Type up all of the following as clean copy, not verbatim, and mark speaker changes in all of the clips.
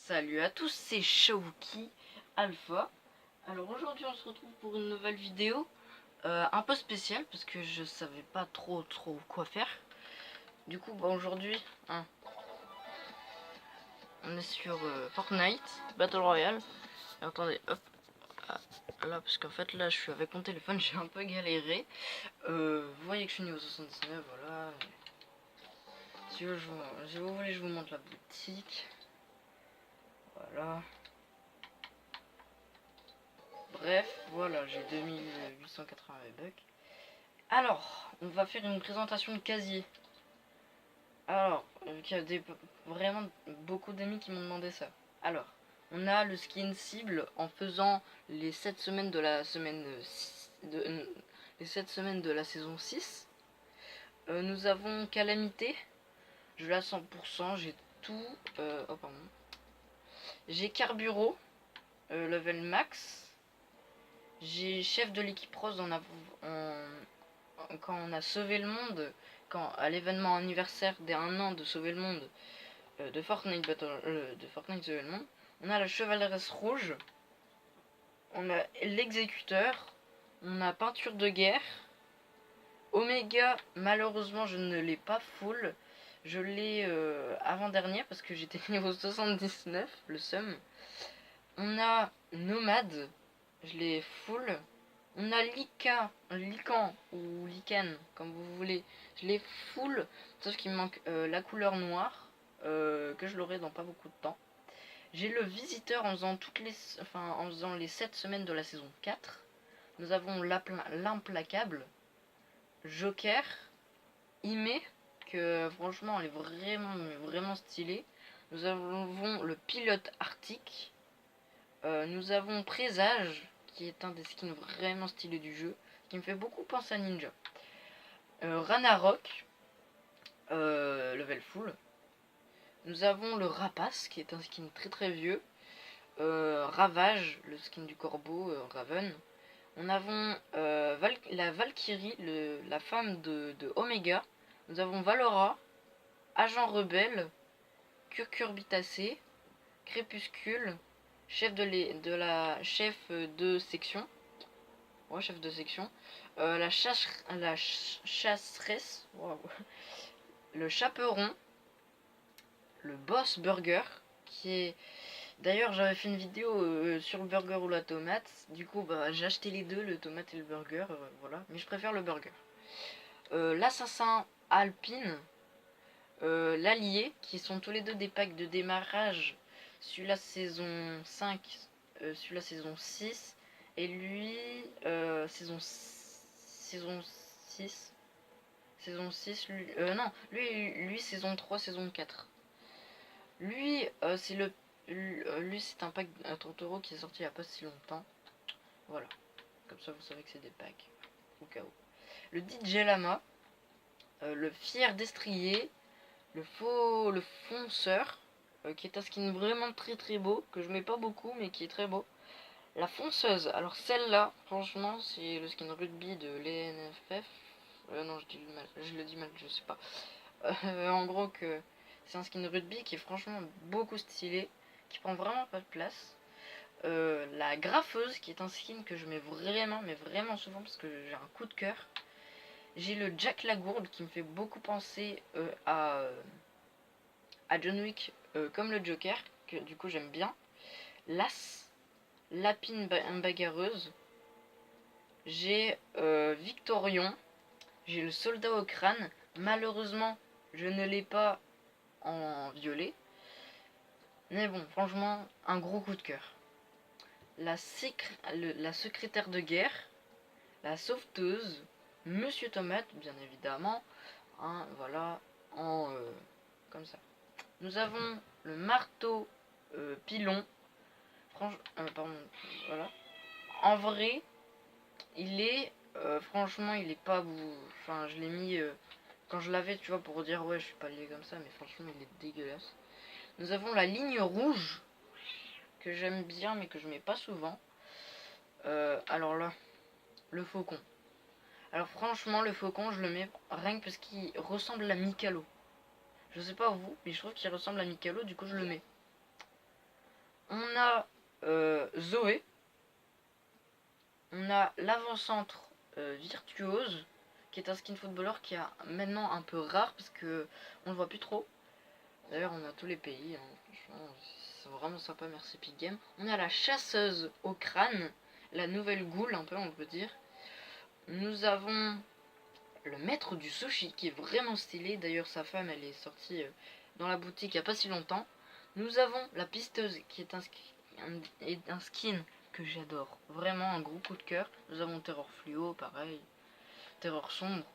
Speaker 1: Salut à tous, c'est Shawuki Alpha. Alors aujourd'hui on se retrouve pour une nouvelle vidéo un peu spéciale parce que je savais pas trop quoi faire. Du coup aujourd'hui on est sur Fortnite Battle Royale. Et attendez, hop, là parce qu'en fait là je suis avec mon téléphone, j'ai un peu galéré. Vous voyez que je suis niveau 79, voilà. Si vous voulez je vous montre la boutique. Voilà. Bref, voilà, j'ai 2880 V-Bucks. Alors, on va faire une présentation de casier. Alors, il y a vraiment beaucoup d'amis qui m'ont demandé ça. Alors, on a le skin cible en faisant les 7 semaines de la semaine les 7 semaines de la saison 6. Nous avons Calamité. Je l'ai à 100%, j'ai tout. Oh pardon. J'ai Carburo, level max. J'ai chef de l'équipe rose quand on a sauvé le monde, à l'événement anniversaire des 1 an de sauver le monde de Fortnite sauver le monde, on a la chevaleresse rouge, on a l'exécuteur, on a peinture de guerre, Oméga. Malheureusement je ne l'ai pas full, je l'ai avant-dernier parce que j'étais niveau 79, le seum. On a Nomade, je l'ai full. On a Lican ou Lican, comme vous voulez. Je l'ai full, sauf qu'il me manque la couleur noire, que je l'aurai dans pas beaucoup de temps. J'ai le visiteur en faisant les 7 semaines de la saison 4. Nous avons l'implacable, Joker, Ime, que franchement elle est vraiment stylée. Nous avons le pilote arctique. Nous avons Présage, qui est un des skins vraiment stylés du jeu, qui me fait beaucoup penser à Ninja. Ranarok, level full. Nous avons le Rapace, qui est un skin très vieux. Ravage, le skin du corbeau, Raven. On avons la Valkyrie, la femme de Omega. Nous avons Valora, Agent Rebelle, Curcurbitacé, Crépuscule, chef de section. Ouais, chef de section. La chasseresse. Wow. Le chaperon. Le boss burger. Qui est. D'ailleurs, j'avais fait une vidéo sur le burger ou la tomate. Du coup, bah, j'ai acheté les deux, le tomate et le burger. Voilà. Mais je préfère le burger. L'assassin alpine. L'allié. Qui sont tous les deux des packs de démarrage. Celui-la saison 5. Celui-la saison 6. Et lui, saison 6. Saison 6, lui saison 3, saison 4. Lui, lui c'est un pack à 30 € qui est sorti il n'y a pas si longtemps. Voilà, comme ça vous savez que c'est des packs, au cas où. Le DJ Lama, le fier destrier, le fonceur, qui est un skin vraiment très beau, que je mets pas beaucoup mais qui est très beau. La fonceuse, alors celle-là, franchement, c'est le skin rugby de l'ENFF. Non, je le dis mal, je sais pas. En gros, que c'est un skin rugby qui est franchement beaucoup stylé, qui prend vraiment pas de place. La graffeuse, qui est un skin que je mets mais vraiment souvent parce que j'ai un coup de cœur. J'ai le Jack Lagourde qui me fait beaucoup penser à John Wick, comme le Joker, que du coup j'aime bien. L'As, Lapine bagarreuse. J'ai Victorion. J'ai le soldat au crâne. Malheureusement, je ne l'ai pas en violet. Mais bon, franchement, un gros coup de cœur. La secrétaire de guerre. La sauveteuse. Monsieur Tomate, bien évidemment. Hein, voilà, comme ça. Nous avons le marteau pilon. Pardon, voilà. En vrai, il est franchement il est pas enfin je l'ai mis quand je l'avais, tu vois, pour dire ouais je suis pas lié comme ça, mais franchement il est dégueulasse. Nous avons la ligne rouge que j'aime bien mais que je mets pas souvent. Alors là, le faucon. Alors franchement le faucon je le mets rien que parce qu'il ressemble à Mikalo. Je sais pas vous, mais je trouve qu'il ressemble à Mikalo, du coup je le mets. On a Zoé. On a l'avant-centre Virtuose, qui est un skin footballeur qui est maintenant un peu rare parce que on le voit plus trop. D'ailleurs, on a tous les pays. Hein. Franchement, c'est vraiment sympa. Merci Epic Games. On a la chasseuse au crâne, la nouvelle Ghoul, un peu, on peut dire. Nous avons le maître du sushi qui est vraiment stylé. D'ailleurs, sa femme, elle est sortie dans la boutique il n'y a pas si longtemps. Nous avons la pisteuse qui est un skin que j'adore. Vraiment un gros coup de cœur. Nous avons Terror Fluo, pareil. Terror Sombre.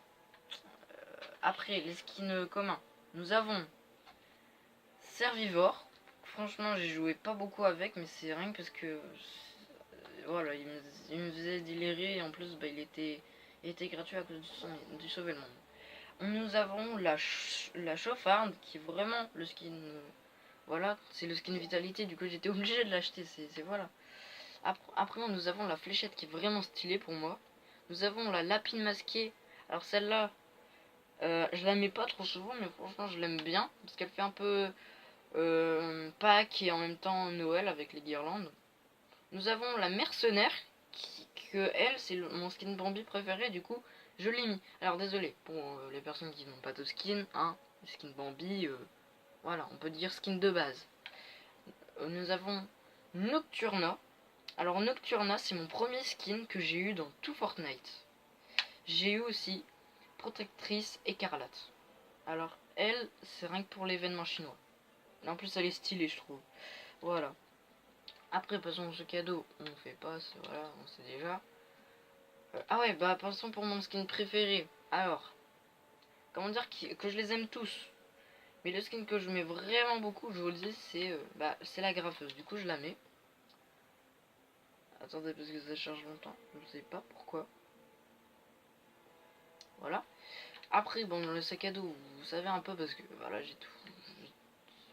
Speaker 1: Après, les skins communs. Nous avons Servivore. Franchement, j'ai joué pas beaucoup avec, mais c'est rien parce que voilà, il me faisait délirer et en plus, bah, il était gratuit à cause du Sauver le Monde. Nous avons la chauffarde qui est vraiment le skin. Voilà, c'est le skin vitalité, du coup j'étais obligé de l'acheter. C'est voilà. Après, nous avons la fléchette qui est vraiment stylée pour moi. Nous avons la lapine masquée. Alors celle-là, je la mets pas trop souvent, mais franchement je l'aime bien parce qu'elle fait un peu Pâques et en même temps Noël avec les guirlandes. Nous avons la mercenaire que elle c'est mon skin Bambi préféré, du coup je l'ai mis. Alors désolé pour les personnes qui n'ont pas de skin, hein, le skin Bambi, voilà, on peut dire skin de base. Nous avons Nocturna. Alors Nocturna c'est mon premier skin que j'ai eu dans tout Fortnite. J'ai eu aussi Protectrice Écarlate. Alors elle c'est rien que pour l'événement chinois. En plus elle est stylée je trouve. Voilà. Après passons ce cadeau, on fait pas, voilà, on sait déjà. Ah ouais, bah passons pour mon skin préféré. Alors, comment dire que je les aime tous. Mais le skin que je mets vraiment beaucoup, je vous le dis, c'est la graffeuse. Du coup je la mets. Attendez parce que ça charge longtemps, je ne sais pas pourquoi. Voilà. Après bon le sac à dos, vous savez un peu parce que voilà j'ai tout.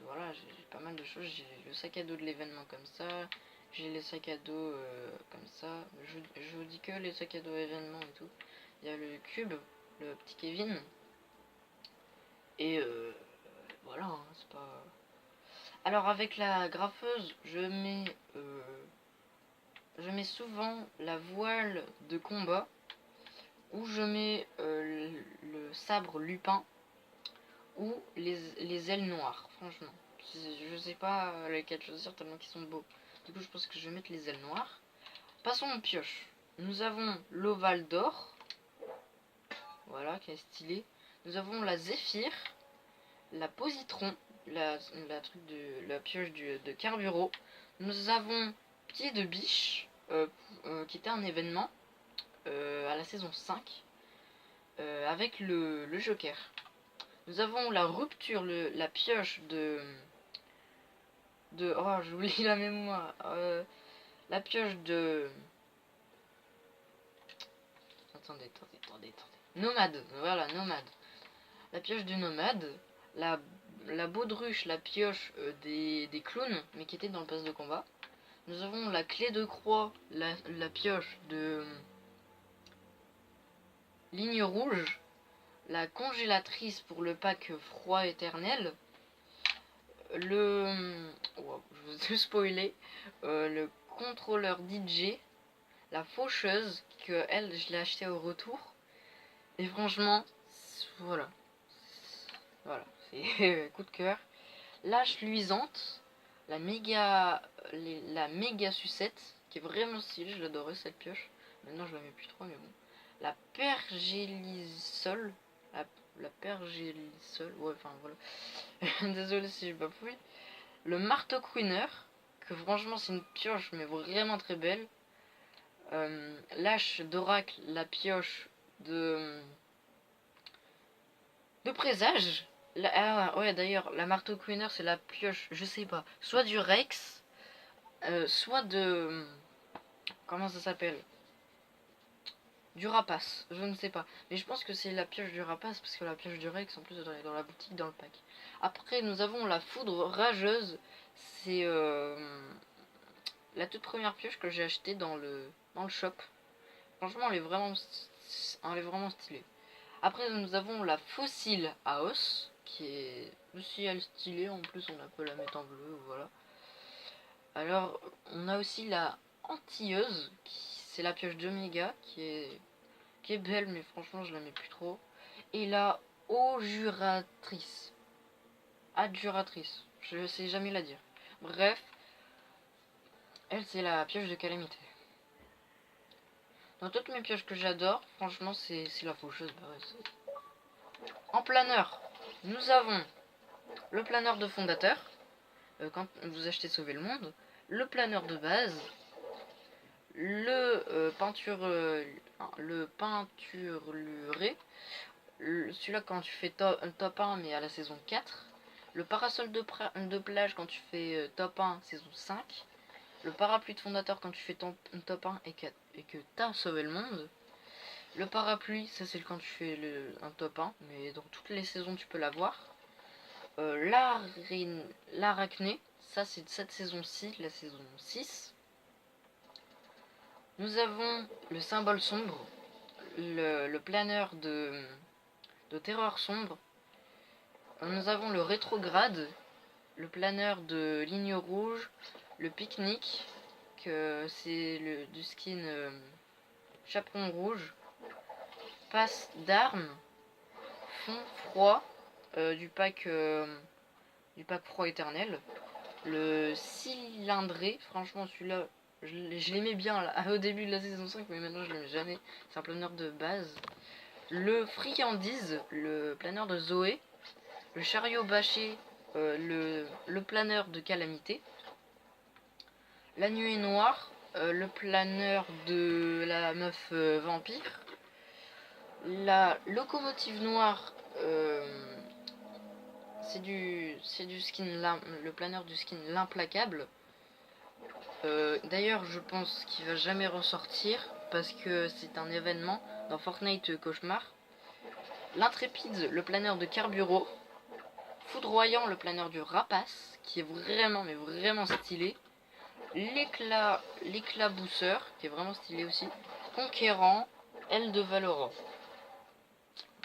Speaker 1: Voilà, j'ai pas mal de choses. J'ai le sac à dos de l'événement comme ça. J'ai les sacs à dos comme ça. Je vous dis que les sacs à dos événements et tout. Il y a le cube, le petit Kevin. Et voilà, hein, c'est pas. Alors avec la graffeuse, je mets souvent la voile de combat. Ou je mets le sabre lupin. Ou les ailes noires, franchement. Je sais pas lesquelles choisir tellement qu'ils sont beaux. Du coup, je pense que je vais mettre les ailes noires. Passons aux pioches. Nous avons l'ovale d'or. Voilà, qui est stylé. Nous avons la zéphyr. La positron. La pioche de Carburo. Nous avons pied de biche. Qui était un événement. À la saison 5. Avec le Joker. Nous avons la rupture, la pioche oh, j'oublie la mémoire. La pioche de. Attendez. Nomade, voilà, nomade. La pioche du nomade. La baudruche, la pioche des clowns, mais qui était dans le pass de combat. Nous avons la clé de croix, la pioche de ligne rouge. La congélatrice pour le pack froid éternel. Oh, je vous ai spoilé. Le contrôleur DJ. La faucheuse, que elle, je l'ai acheté au retour. Et franchement, voilà. Voilà, c'est coup de cœur. L'âche luisante. La méga sucette, qui est vraiment stylée, je l'adorais cette pioche. Maintenant je la mets plus trop, mais bon. La pergélisol. La pergélisol, ouais, enfin voilà. Désolé si je bafouille. Le marteau queener, que franchement c'est une pioche, mais vraiment très belle. L'âche d'oracle, la pioche de présage. Ouais, d'ailleurs, la marteau queener, c'est la pioche, je sais pas, soit du Rex, soit de. Comment ça s'appelle? Du rapace, je ne sais pas. Mais je pense que c'est la pioche du rapace, parce que la pioche du Rex, en plus, elle est dans la boutique, dans le pack. Après, nous avons la foudre rageuse. C'est la toute première pioche que j'ai achetée dans le shop. Franchement, elle est vraiment stylée. Après, nous avons la fossile à os, qui est aussi elle stylée. En plus, on peut la mettre en bleu, voilà. Alors, on a aussi la Antilleuse, c'est la pioche d'Oméga, qui est belle, mais franchement, je la mets plus trop. Et la Adjuratrice. Adjuratrice, je sais jamais la dire. Bref, elle, c'est la pioche de calamité. Dans toutes mes pioches que j'adore, franchement, c'est la faucheuse. Bah ouais, en planeur, nous avons le planeur de fondateur, quand vous achetez Sauver le Monde, le planeur de base, le peinturluré, celui-là quand tu fais top 1 mais à la saison 4, le parasol de plage quand tu fais top 1 saison 5, le parapluie de fondateur quand tu fais ton top 1 et que t'as sauvé le monde, le parapluie ça c'est quand tu fais un top 1 mais dans toutes les saisons tu peux l'avoir, l'arachné ça c'est de cette saison-ci, la saison 6. Nous avons le symbole sombre, le planeur de terreur sombre. Nous avons le rétrograde, le planeur de ligne rouge, le pique-nique, que c'est du skin chaperon rouge, passe d'armes, fond froid du pack froid éternel, le cylindré, franchement celui-là je l'aimais bien là, au début de la saison 5 mais maintenant je l'aime jamais, c'est un planeur de base. Le friandise, le planeur de Zoé, le chariot bâché, le planeur de calamité, la nuée noire, le planeur de la meuf vampire, la locomotive noire, c'est du skin, le planeur du skin l'implacable. D'ailleurs je pense qu'il va jamais ressortir parce que c'est un événement dans Fortnite Cauchemar. L'intrépide, le planeur de Carburo. Foudroyant, le planeur du rapace, qui est vraiment, mais vraiment stylé. L'éclabousseur, qui est vraiment stylé aussi. Conquérant, elle de Valora.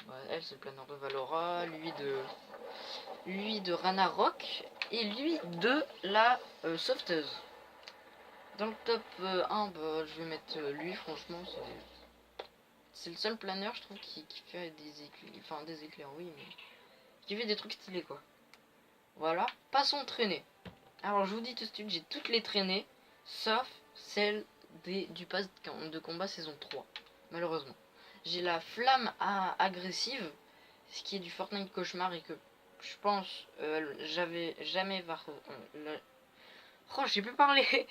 Speaker 1: Ouais, elle, c'est le planeur de Valora, lui de Ranarok, et lui de la sauveteuse. Dans le top 1, bah, je vais mettre lui, franchement, c'est le seul planeur, je trouve, qui fait des éclairs, enfin des éclairs, oui, mais qui fait des trucs stylés, quoi. Voilà, passons traînées. Alors je vous dis tout de suite, j'ai toutes les traînées, sauf celle du pass de combat saison 3, malheureusement. J'ai la flamme agressive, ce qui est du Fortnite Cauchemar et que je pense j'avais jamais... Oh, j'ai pu parler.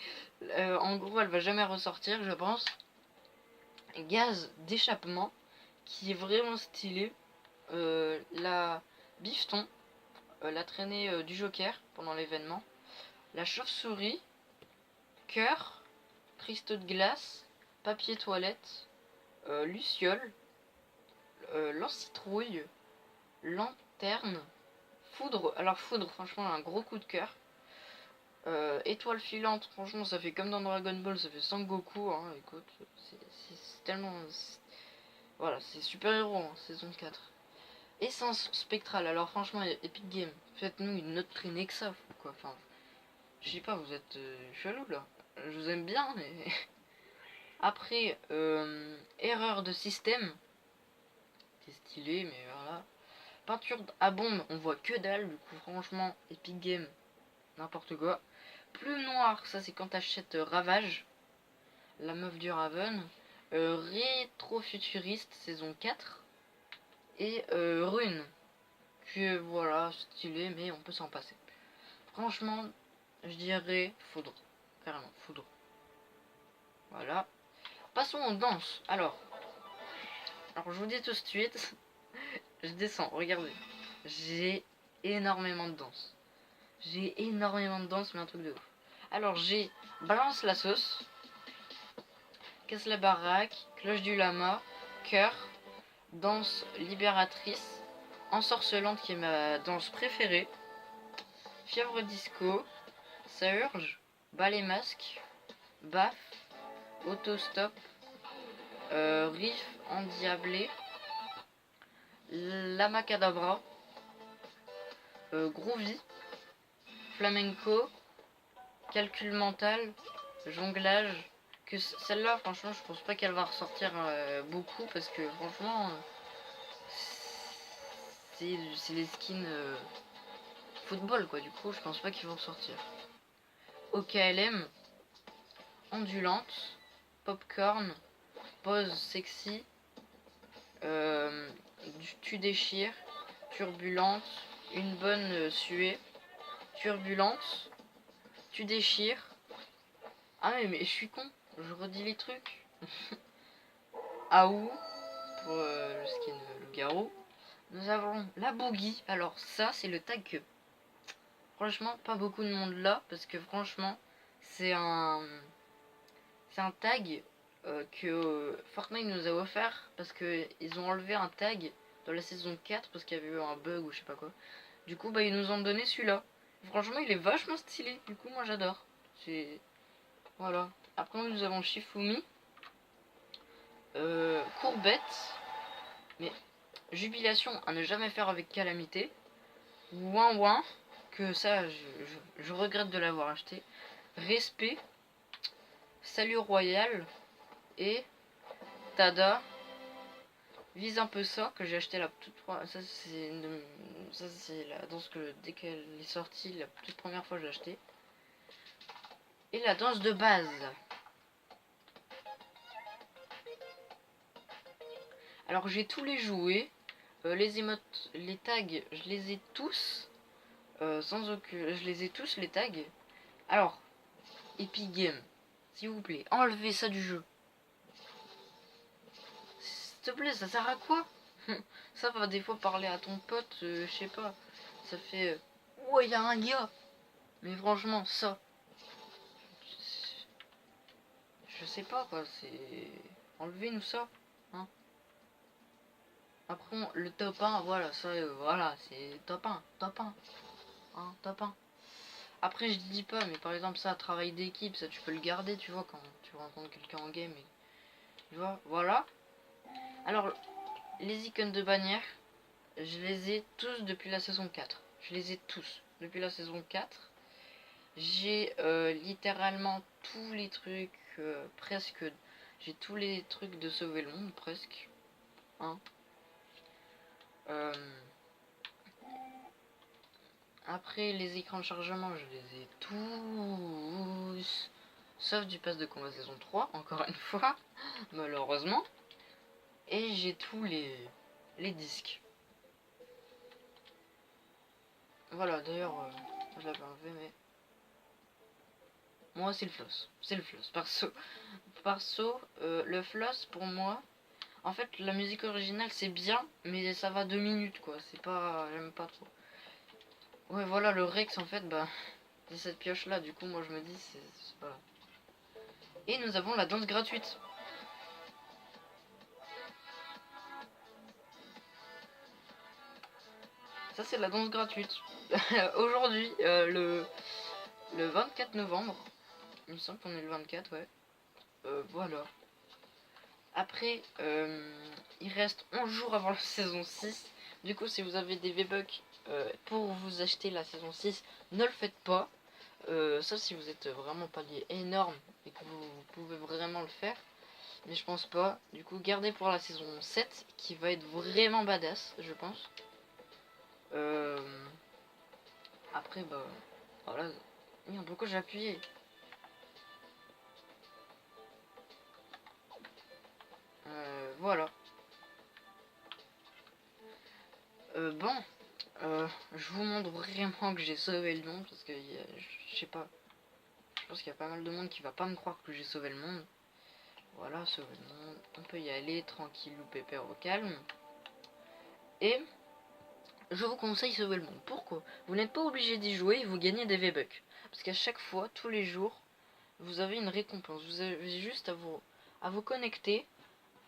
Speaker 1: En gros, elle va jamais ressortir, je pense. Gaz d'échappement, qui est vraiment stylé. La bifton, la traînée du Joker pendant l'événement. La chauve-souris, cœur, cristaux de glace, papier toilette, luciole, lance-citrouille, lanterne, foudre. Alors foudre, franchement, un gros coup de cœur. Étoile filante, franchement, ça fait comme dans Dragon Ball, ça fait Sangoku. Hein, écoute, c'est tellement... Voilà, c'est super héros, hein, saison 4. Essence spectrale, alors franchement, Epic Game, faites-nous une autre traînée que ça, quoi. Enfin, je sais pas, vous êtes chelou là. Je vous aime bien, mais... Après, erreur de système. C'est stylé, mais voilà. Peinture à bombe, on voit que dalle, du coup, franchement, Epic Game, n'importe quoi. Plume noire, ça c'est quand t'achètes Ravage, la meuf du Raven. Rétrofuturiste, saison 4. Et Rune, que voilà, stylé, mais on peut s'en passer. Franchement, je dirais foudre. Carrément, foudre. Voilà. Passons aux danses. Alors je vous dis tout de suite, je descends, regardez. J'ai énormément de danse. J'ai énormément de danse, mais un truc de ouf. Alors j'ai Balance la sauce, Casse la baraque, Cloche du lama, Cœur, Danse libératrice, Ensorcelante qui est ma danse préférée, Fièvre disco, Ça urge, Ballet masque, Baf, Autostop, Riff endiablé, Lama cadabra, Groovy, Flamenco, calcul mental, jonglage. Que celle-là, franchement, je pense pas qu'elle va ressortir beaucoup parce que franchement, c'est les skins football quoi. Du coup, je pense pas qu'ils vont ressortir. OKLM, ondulante, popcorn, pose sexy, tu déchires, turbulente, une bonne suée, turbulente, tu déchires. Ah mais je suis con, je redis les trucs. Aou pour le skin le garrot. Nous avons la boogie. Alors ça c'est le tag que franchement pas beaucoup de monde là parce que franchement c'est un tag que Fortnite nous a offert parce que ils ont enlevé un tag dans la saison 4 parce qu'il y avait eu un bug ou je sais pas quoi. Du coup bah ils nous ont donné celui-là. Franchement il est vachement stylé. Du coup moi j'adore. C'est voilà. Après nous avons Shifumi, Courbette, mais jubilation à ne jamais faire avec calamité. Ouin ouin que ça je regrette de l'avoir acheté. Respect, salut royal et Tada. Vise un peu ça que j'ai acheté la toute première. Ça c'est la danse que dès qu'elle est sortie la toute première fois j'ai acheté. Et la danse de base. Alors j'ai tous les jouets, les émotes, les tags, je les ai tous, sans aucun, je les ai tous les tags. Alors Epic Game, s'il vous plaît, enlevez ça du jeu. S'il te plaît, ça sert à quoi? Ça va des fois parler à ton pote, je sais pas. Ça fait ouais y a un gars. Mais franchement ça, je sais pas quoi, c'est enlevez-nous ça, hein. Après le top 1, voilà ça, voilà c'est top 1, top 1, hein, top 1. Après je dis pas, mais par exemple ça, travail d'équipe, ça tu peux le garder, tu vois, quand tu rencontres quelqu'un en game, et, tu vois, voilà. Alors les icônes de bannière, je les ai tous depuis la saison 4. Je les ai tous depuis la saison 4. J'ai littéralement tous les trucs, presque. J'ai tous les trucs de sauver le monde, presque. Hein. Euh, Après, les écrans de chargement, je les ai tous. Sauf du pass de combat saison 3, encore une fois, malheureusement. Et j'ai tous les disques. Voilà, d'ailleurs, je l'avais enlevé, mais. Moi, c'est le floss. C'est le floss. Perso, le floss, pour moi, en fait, la musique originale, c'est bien, mais ça va 2 minutes, quoi. C'est pas. J'aime pas trop. Ouais, voilà, le Rex, en fait, bah. C'est cette pioche-là, du coup, moi, je me dis, c'est pas. Et nous avons la danse gratuite. Ça, c'est la danse gratuite. Aujourd'hui, le 24 novembre. Il me semble qu'on est le 24, ouais. Voilà. Après, il reste 11 jours avant la saison 6. Du coup, si vous avez des V-Bucks pour vous acheter la saison 6, ne le faites pas. Sauf si vous êtes vraiment pas lié énorme et que vous pouvez vraiment le faire. Mais je pense pas. Du coup, gardez pour la saison 7 qui va être vraiment badass, je pense. Après, bah voilà. Merde, pourquoi j'ai appuyé? Voilà. Bon, je vous montre vraiment que j'ai sauvé le monde parce que je sais pas. Je pense qu'il y a pas mal de monde qui va pas me croire que j'ai sauvé le monde. Voilà, sauver le monde. On peut y aller tranquille ou pépère au calme. Et je vous conseille sauver le monde. Pourquoi? Vous n'êtes pas obligé d'y jouer et vous gagnez des V-Bucks. Parce qu'à chaque fois, tous les jours, vous avez une récompense. Vous avez juste à vous connecter,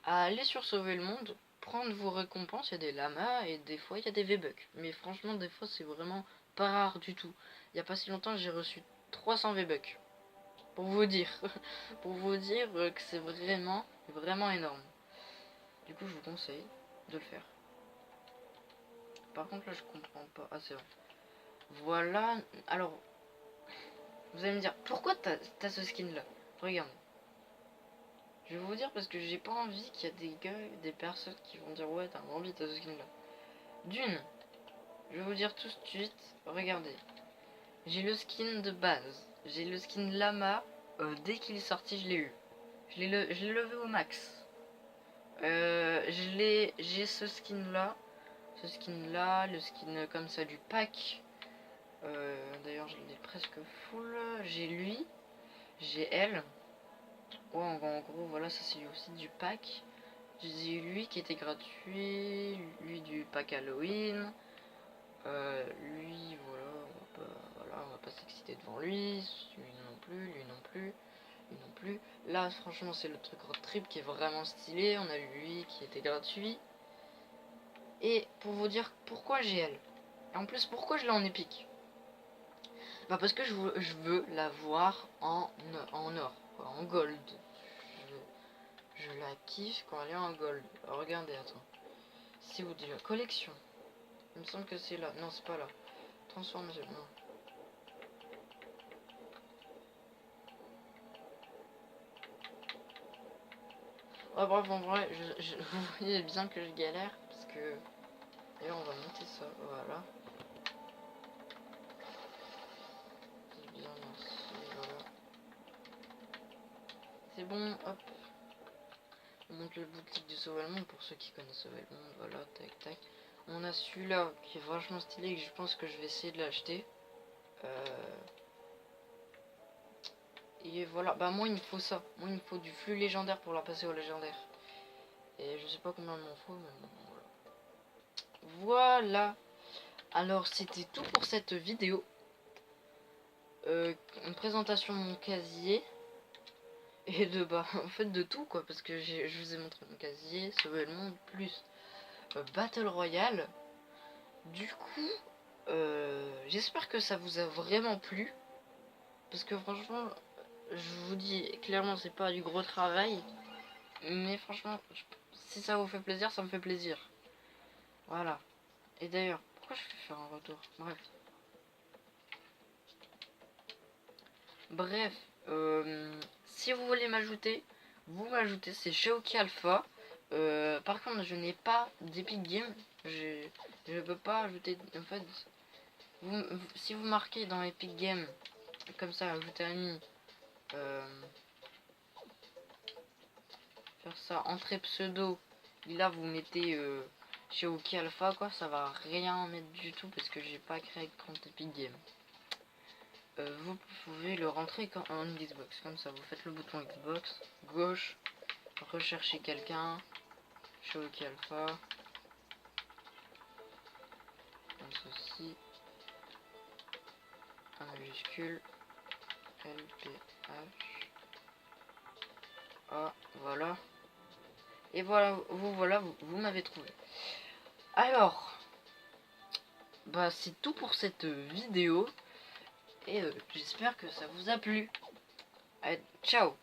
Speaker 1: à aller sur sauver le monde, prendre vos récompenses. Il y a des lamas et des fois il y a des V-Bucks. Mais franchement, des fois c'est vraiment pas rare du tout. Il n'y a pas si longtemps, j'ai reçu 300 V-Bucks. Pour vous dire. Pour vous dire que c'est vraiment énorme. Du coup, je vous conseille de le faire. Par contre, là, je comprends pas. Ah, c'est vrai. Voilà. Alors, Vous allez me dire, pourquoi t'as ce skin là? Regarde. Je vais vous dire parce que j'ai pas envie qu'il y a des gars, des personnes qui vont dire ouais t'as envie t'as ce skin là. D'une, je vais vous dire tout de suite, regardez. J'ai le skin de base. J'ai le skin Lama. Dès qu'il est sorti je l'ai eu. Je l'ai levé au max. J'ai ce skin là. Ce skin là, le skin comme ça du pack. D'ailleurs je l'ai presque full. J'ai lui. J'ai elle. Ouais, en gros, voilà, ça c'est aussi du pack. J'ai lui qui était gratuit, lui du pack Halloween. Lui, voilà, on va pas s'exciter devant lui. Lui non plus, lui non plus, lui non plus. Là, franchement, c'est le truc road trip qui est vraiment stylé. On a lui qui était gratuit. Et pour vous dire pourquoi j'ai elle. Et en plus, pourquoi je l'ai en épique. Bah parce que je veux la voir en or, quoi, en gold. Je la kiffe quand elle est en gold. Alors, regardez, attends. C'est où déjà? Collection. Il me semble que c'est là. Non, c'est pas là. Transformation. Non. Ouais, bref, en vrai, vous voyez bien que je galère. Parce que. Et on va monter ça. Voilà. C'est bien, merci. Voilà. C'est bon, hop. On monte le boutique du Sauver le Monde pour ceux qui connaissent Sauver le Monde. Voilà, tac, tac. On a celui-là qui est vachement stylé et que je pense que je vais essayer de l'acheter. Et voilà, bah moi il me faut ça. Moi il me faut du flux légendaire pour la passer au légendaire. Et je sais pas combien il m'en faut, mais bon, voilà. Voilà. Alors c'était tout pour cette vidéo. Une présentation de mon casier. Et de bah en fait de tout quoi. Parce que je vous ai montré mon casier, Sauver le Monde, plus Battle Royale. Du coup, j'espère que ça vous a vraiment plu. Parce que franchement, je vous dis clairement c'est pas du gros travail. Mais franchement, si ça vous fait plaisir, ça me fait plaisir. Voilà. Et d'ailleurs, pourquoi je fais faire un retour? Bref, si vous voulez m'ajouter, vous m'ajoutez, c'est Shaoki Alpha. Par contre, je n'ai pas d'Epic Game. Je ne peux pas ajouter. En fait, si vous marquez dans Epic Game, comme ça, ajouter ami, faire ça, entrée pseudo, et là vous mettez Shaoki Alpha, quoi, ça va rien mettre du tout parce que j'ai pas créé de compte Epic Game. Vous pouvez le rentrer en Xbox, comme ça vous faites le bouton Xbox, gauche, recherchez quelqu'un, Shaoki Alpha, comme ceci, un majuscule, LPH, A, voilà, et voilà, vous m'avez trouvé. Alors, bah c'est tout pour cette vidéo, et j'espère que ça vous a plu. Allez, ciao.